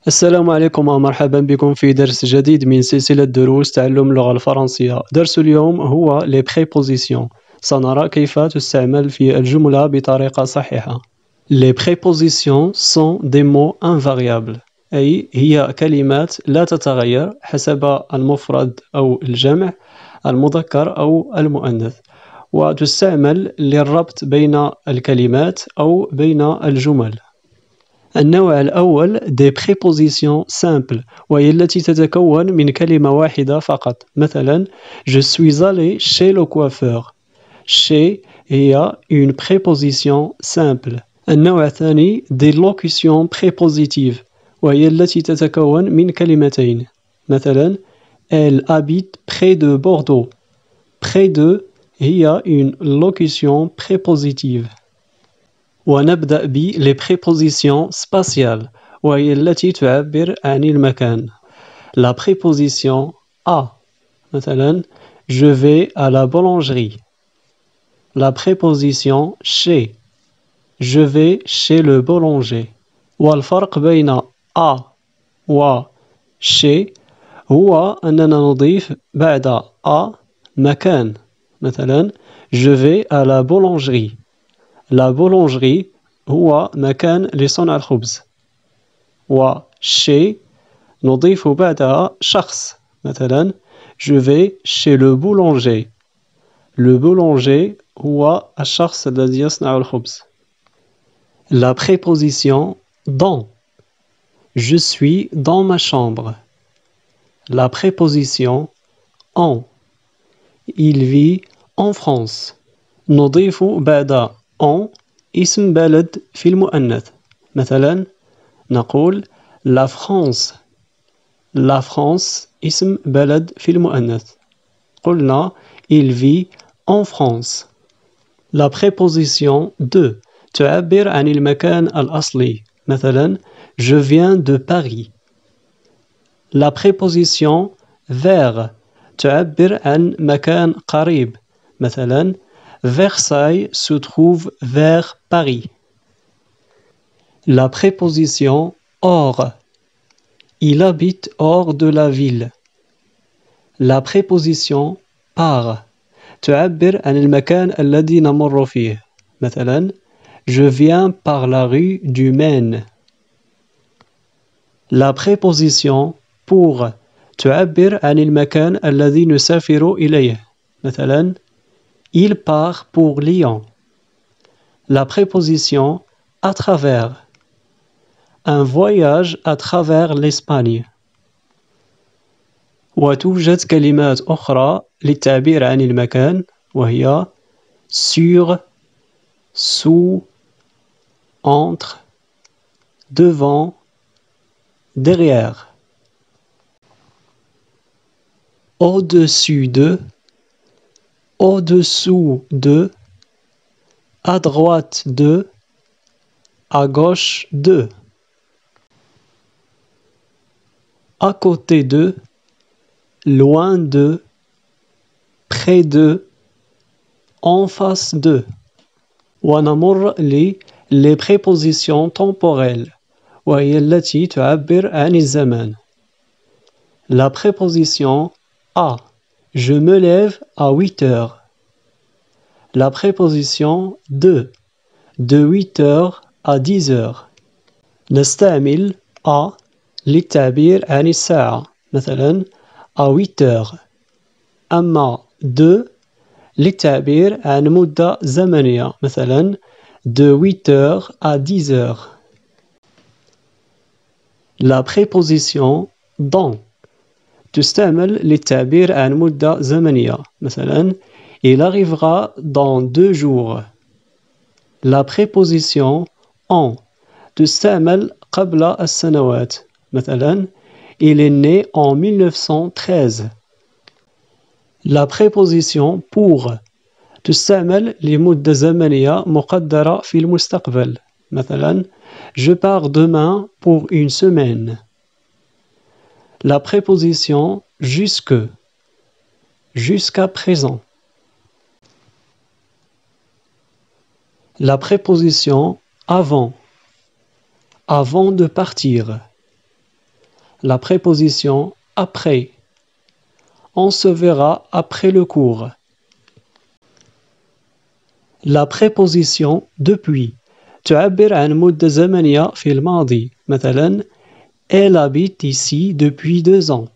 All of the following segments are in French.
السلام عليكم ومرحبا بكم في درس جديد من سلسلة دروس تعلم اللغة الفرنسية. درس اليوم هو les prépositions. سنرى كيف تستعمل في الجملة بطريقة صحيحة. Les prépositions sont des mots invariables، أي هي كلمات لا تتغير حسب المفرد أو الجمع، المذكر أو المؤنث، وتستعمل للربط بين الكلمات أو بين الجمل. النوع الأول des prépositions simples، وهي التي تتكون من كلمة واحدة فقط. مثلا je suis allé chez le coiffeur. chez هي une préposition simple. النوع الثاني des locutions prépositives، وهي التي تتكون من كلمتين. مثلا elle habite près de Bordeaux. près de هي une locution prépositive. ونبدأ les prépositions spatiales، وهي التي تعبر عن المكان. La préposition à، مثلا je vais à la boulangerie. La préposition chez، je vais chez le boulanger. والفرق بين à و chez هو أننا نضيف بعد à مكان. مثلا je vais à la boulangerie. La boulangerie هو مكان لصنع الخبز. و chez نضيف بعدها شخص. مثلا je vais chez le boulanger. Le boulanger هو الشخص الذي يصنع الخبز. La préposition dans، je suis dans ma chambre. La préposition en، il vit en France. نضيف بعد en اسم بلد في المؤنث. مثلا نقول la France. la France اسم بلد في المؤنث. قلنا il vit en France. La préposition de تعبر عن المكان الأصلي. مثلا je viens de Paris. La préposition vers تعبر عن مكان قريب. مثلا Versailles se trouve vers Paris. La préposition hors، il habite hors de la ville. La préposition par تعبر عن المكان الذي نمر فيه. مثلا je viens par la rue du Maine. La préposition pour تعبر عن المكان الذي نسافر إليه. مثلا il part pour Lyon. La préposition à travers، un voyage à travers l'Espagne. وتوجد كلمات أخرى للتعبير عن المكان، وهي sur، sous، entre، devant، derrière. Au-dessus de، au-dessous de، à droite de، à gauche de. À côté de، loin de، près de، en face de. ونمر les prépositions temporelles، وهي التي تعبر عن الزمان. La préposition à، je me lève à 8 heures. La préposition de 8 heures à 10 heures. نستعمل à للتعبير عن الساعة. مثلا à 8 heures. أما de للتعبير عن مدة زمنية. مثلا de 8 heures à 10 heures. La préposition dans تستعمل للتعبير عن مدة زمنية. مثلا il arrivera dans 2 jours. La préposition en تستعمل قبل السنوات. مثلا il est né en 1913. La préposition pour تستعمل لمدة زمنية مقدرة في المستقبل. مثلا je pars demain pour une semaine. La préposition jusque، jusqu'à présent. La préposition avant، avant de partir. La préposition après. On se verra après le cours. La préposition depuis. تعبر عن مدة زمنية في الماضي. مثلا Elle habite ici depuis 2 ans.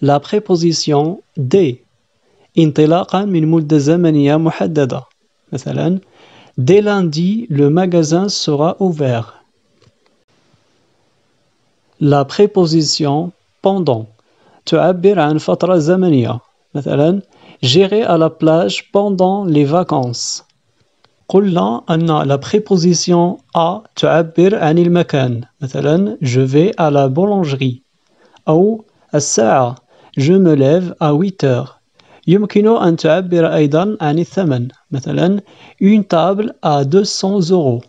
La préposition dès. انطلاقا من مدة زمنية محددة. مثلا Dès lundi, le magasin sera ouvert. La préposition pendant. تعبر عن فترة زمنية. مثلا J'irai à la plage pendant les vacances. قلنا أن la préposition à تعبر عن المكان. مثلا Je vais à la boulangerie. أو الساعة Je me lève à 8 heures. يمكن أن تعبر أيضا عن الثمن. مثلا Une table à 200 euros.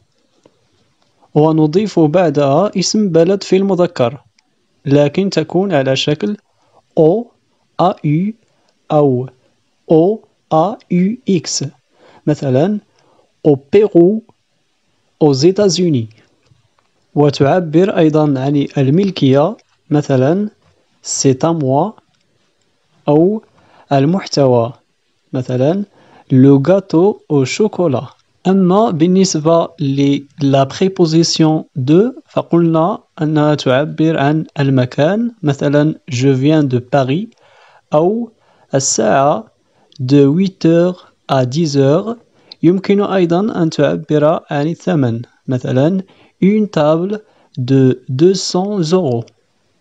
ونضيف بعدها اسم بلد في المذكر، لكن تكون على شكل O A U أو O A U X. مثلا au Pérou aux États-Unis. وتعبر أيضا عن الملكية. مثلا c'est à moi. أو المحتوى. مثلا le gâteau au chocolat. أما بالنسبة لا préposition de فقلنا أنها تعبر عن المكان. مثلا je viens de Paris. أو الساعة de 8 heures à 10 heures. يمكن أيضا أن تعبر عن الثمن. مثلا une table de 200 euros.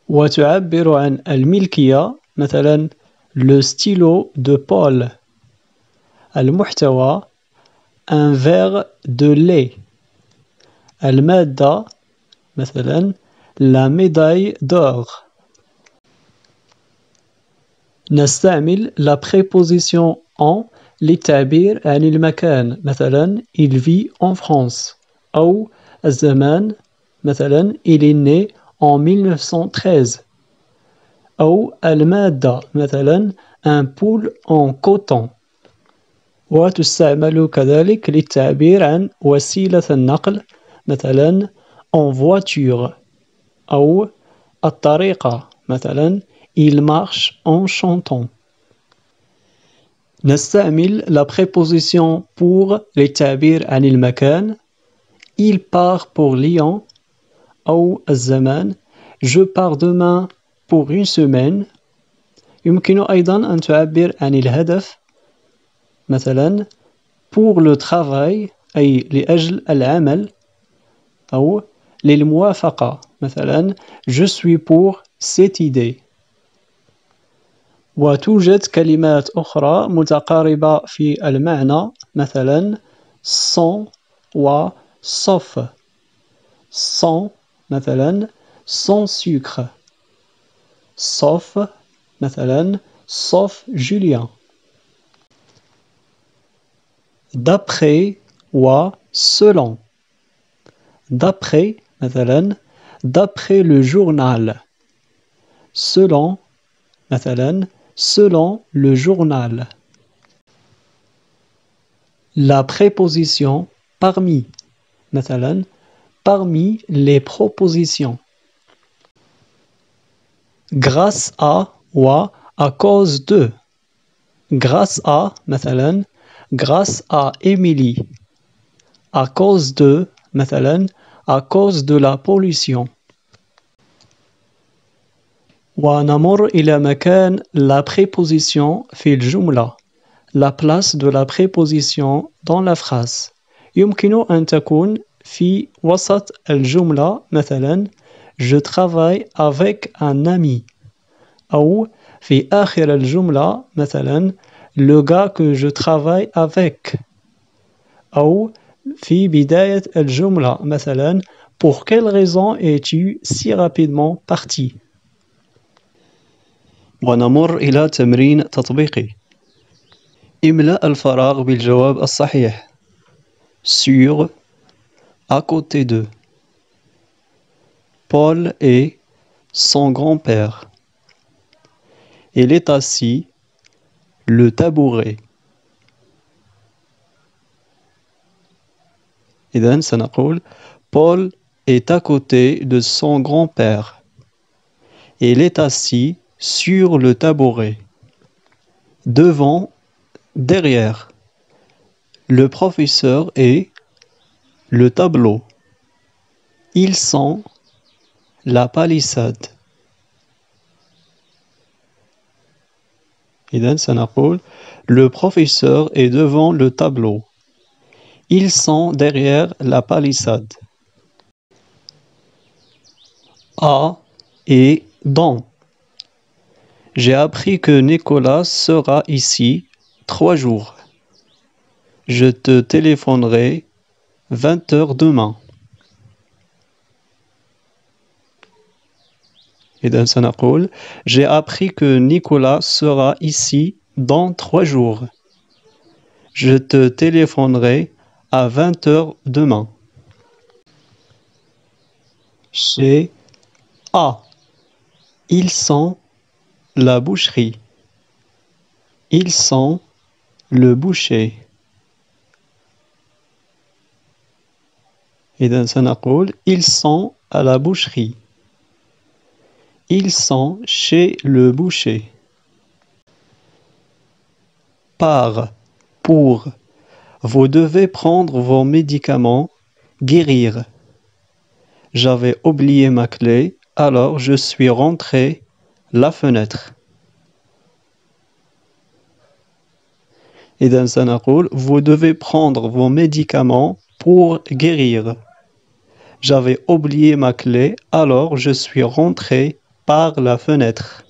وتعبر عن الملكية. مثلا le stylo de Paul. المحتوى un verre de lait. المادة مثلا la médaille d'or. نستعمل la préposition en للتعبير عن المكان. مثلا il vit en France. أو الزمان. مثلا il est né en 1913. أو المادة مثلا un pull en coton. وتستعمل كذلك للتعبير عن وسيلة النقل. مثلا en voiture. أو الطريقة. مثلا il marche en chantant. نستعمل la préposition pour للتعبير عن المكان. Il part pour Lyon. أو الزمان je pars demain pour une semaine. يمكن أيضا أن تعبر عن الهدف. مثلا pour le travail أي لأجل العمل. أو للموافقة. مثلا je suis pour cette idée. وتوجد كلمات أخرى متقاربة في المعنى. مثلا sans و sauf. sans مثلا sans sucre. sauf مثلا sauf Julien. d'après و selon. d'après مثلا d'après le journal. selon مثلا selon le journal. La préposition parmi. مثلا parmi les propositions. grâce à و à cause de. grâce à مثلا grâce à Émilie. à cause de مثلا à cause de la pollution. ونمر إلى مكان la préposition في الجملة. la place de la préposition dans la phrase. يمكن أن تكون في وسط الجملة. مثلا je travaille avec un ami. أو في آخر الجملة. مثلا le gars que je travaille avec. أو في بداية الجملة. مثلا pour quelle raison es-tu si rapidement parti. ونمر إلى تمرين تطبيقي. املأ الفراغ بالجواب الصحيح. sur, à côté de. Paul est son grand-père. Il est assis, le tabouret. إذن سنقول Paul est à côté de son grand-père. Il est assis sur le tabouret. Devant, derrière. Le professeur et le tableau. Ils sont la palissade. إذن سنقول le professeur est devant le tableau. Ils sont derrière la palissade. À et dans. J'ai appris que Nicolas sera ici 3 jours. Je te téléphonerai 20 heures demain. إذن سنقول j'ai appris que Nicolas sera ici dans 3 jours. Je te téléphonerai à 20 heures demain. Chez A. Ils sont la boucherie. Ils sont le boucher. إذن سنقول ils sont à la boucherie. Ils sont chez le boucher. Par, pour. Vous devez prendre vos médicaments, guérir. J'avais oublié ma clé, alors je suis rentré la fenêtre. إذن سنقول vous devez prendre vos médicaments pour guérir. J'avais oublié ma clé, alors je suis rentré par la fenêtre.